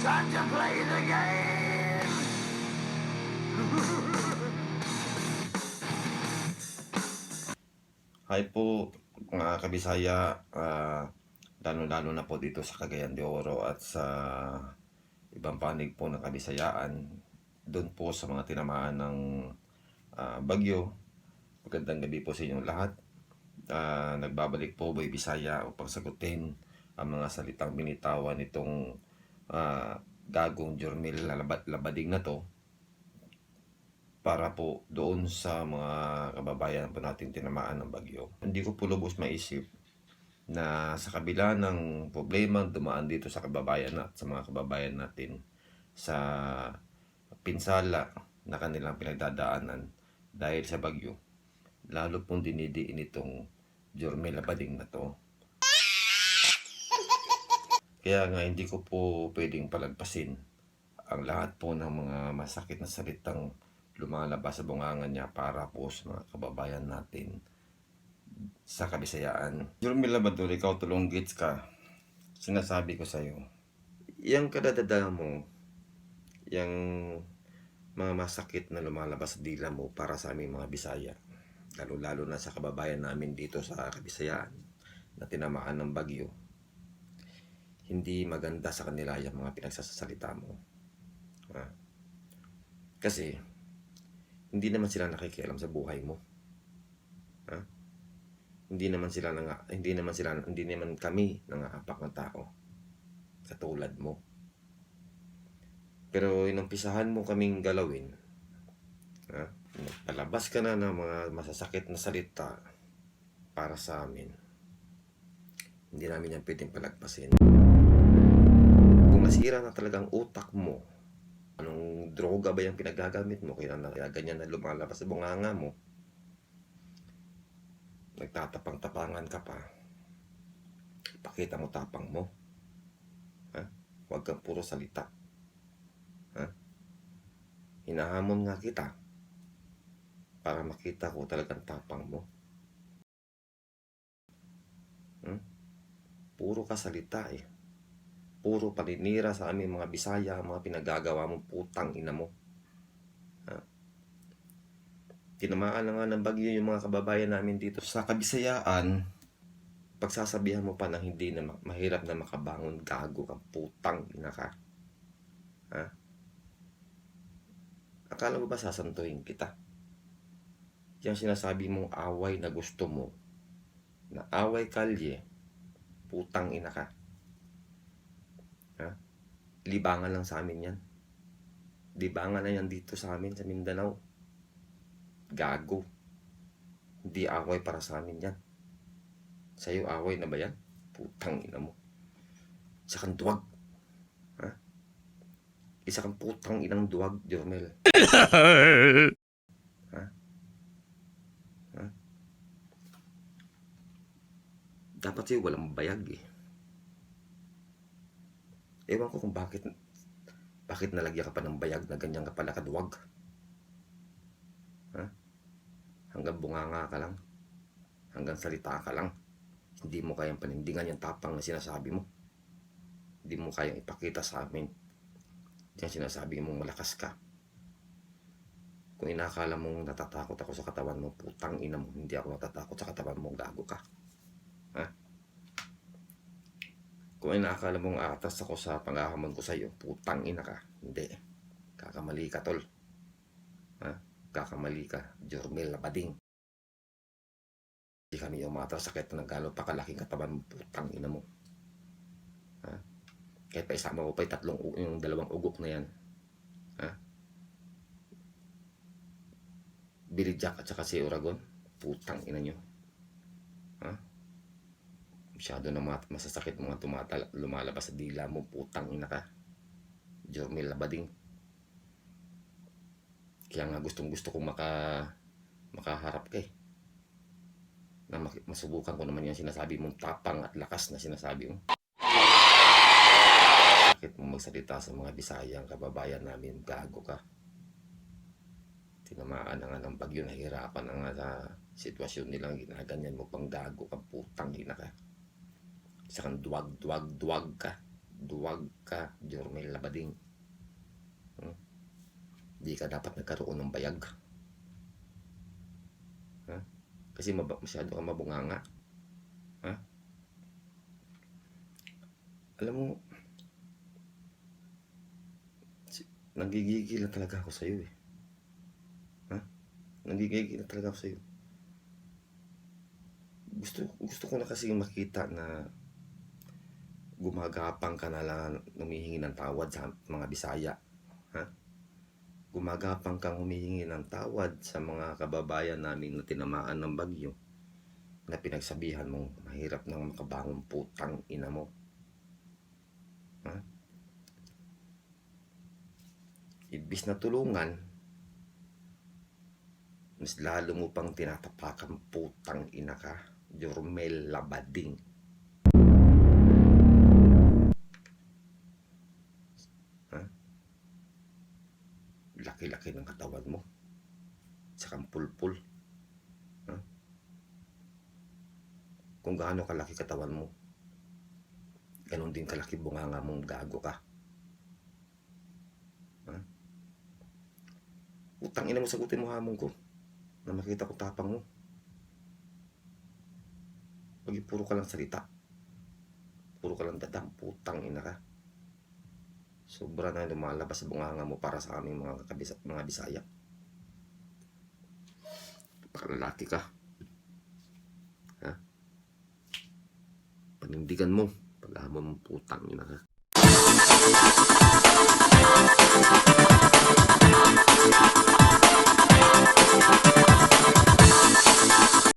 Time to play the game! Hi po mga kabisaya, lalo-lalo na po dito sa Cagayan de Oro at sa ibang panig po ng Kabisayaan. Doon po sa mga tinamaan ng bagyo. Magandang gabi po sa inyong lahat. Nagbabalik po Boy Bisaya upang sagutin ang mga salitang binitawan nitong gagong Jormel Labading na to, para po doon sa mga kababayan po natin tinamaan ng bagyo. Hindi ko po lubos maisip na sa kabila ng problema dumaan dito sa kababayan at sa mga kababayan natin sa pinsala na kanilang pinagdadaanan dahil sa bagyo, lalo pong dinidiin itong Jormel Labading na to. Kaya nga hindi ko po pwedeng palagpasin ang lahat po ng mga masakit na salitang lumalabas sa bunganga niya para po sa mga kababayan natin sa Kabisayaan. Jormel Labador, ikaw tulong gits ka. Sinasabi ko sa'yo, yung kadadada mo, yung mga masakit na lumalabas sa dila mo para sa aming mga Bisaya, lalo-lalo na sa kababayan namin dito sa Kabisayaan na tinamaan ng bagyo, hindi maganda sa kanila yung mga pinagsasalita mo. Kasi hindi naman sila nakikialam sa buhay mo. Hindi naman kami nangaapak ng tao katulad mo. Pero inumpisahan mo kaming galawin, palabas ka na ng mga masasakit na salita para sa amin. Hindi namin yan pwedeng palagpasin. Kung nasira na talagang utak mo, anong droga ba yung pinagagamit mo kaya ganyan na lumalabas sa bunganga mo, nagtatapang-tapangan ka pa, ipakita mo tapang mo. Huwag kang puro salita. Hinahamon nga kita para makita ko talagang tapang mo. Puro ka salita eh. Puro paninira sa aming mga Bisaya ang mga pinagagawa mong putang ina mo. Tinamaan na nga ng bagyo yung mga kababayan namin dito sa Kabisayaan. Pagsasabihan mo pa na hindi na mahirap na makabangon, gago kang putang ina ka. Akala mo ba sasantuhin kita? Yung sinasabi mong away na gusto mo, na away kalye, putang ina ka. Libangan lang sa amin yan. Libangan na yan dito sa amin sa Mindanao. Gago. Hindi away para sa amin yan. Sa'yo away na ba yan? Putang ina mo. Isa kang duwag. Isa kang putang inang duwag, Jormel. Dapat sa'yo walang bayag eh. Ewan ko kung bakit nalagyan ka pa ng bayag na ganyan ka pala kaduwag. Hanggang bunganga ka lang. Hanggang salita ka lang. Hindi mo kayang panindigan yung tapang na sinasabi mo. Hindi mo kayang ipakita sa amin yung sinasabi mong malakas ka. Kung inakala mong natatakot ako sa katawan mo, putang ina mo, hindi ako natatakot sa katawan mo, gago ka. Kung inakala mong aatas ako sa panghahamon ko sa iyo, putang ina ka. Hindi. Kakamali ka, tol. Kakamali ka, Jormel Labading. Hindi kami umatras sa kahit na gano'n pa kalaking katawan mo, putang ina mo. Kahit pa isama ko pa yung dalawang ugok na yan. Billy Jack at saka si Oragon, putang ina nyo. Masyado na masasakit mga lumalabas sa dila mo, putang ina ka, Jormel Labading. Kaya nga gustong gusto kong makaharap ka eh, na masubukan ko naman yung sinasabi mong tapang at lakas na sinasabi mo. Bakit mo magsalita sa mga Bisayang kababayan namin, gago ka. Tinamaan na nga ng bagyo, nahihirapan na nga sa sitwasyon nilang ginaganyan mo pang gago ka, putang ina ka. Isa kang duwag ka, Duwag ka, Jormel Labading. Di ka dapat nagkaroon ng bayag. Ha? Kasi masyado ka mabunganga. Ha? Alam mo, nagigigil na talaga ako sa'yo eh. Ha? Nagigigil na talaga ako sa'yo. Gusto ko na kasi makita na gumagapang ka na lang humihingi ng tawad sa mga Bisaya. Ha? Gumagapang kang humihingi ng tawad sa mga kababayan namin na tinamaan ng bagyo na pinagsabihan mong mahirap nang makabangon, putang ina mo. Ha? Ibis na tulungan, mas lalo mo pang tinatapakan, putang ina ka, Jormel Labading. Ha? Laki-laki ng katawan mo, sakang pulpul. Ha? Kung gaano kalaki katawan mo, ganon din kalaki bunganga mong, gago ka. Ha? Utang ina mo, sagutin mo hamon ko na makita ko tapang mo. Pag puro ka lang salita, puro ka lang dadam, putang ina ka. Sobra na lumalabas sa bunganga mo para sa aming mga Bisaya. Pakalalaki ka. Ha? Panindigan mo, paghamon mo, putang ina ka.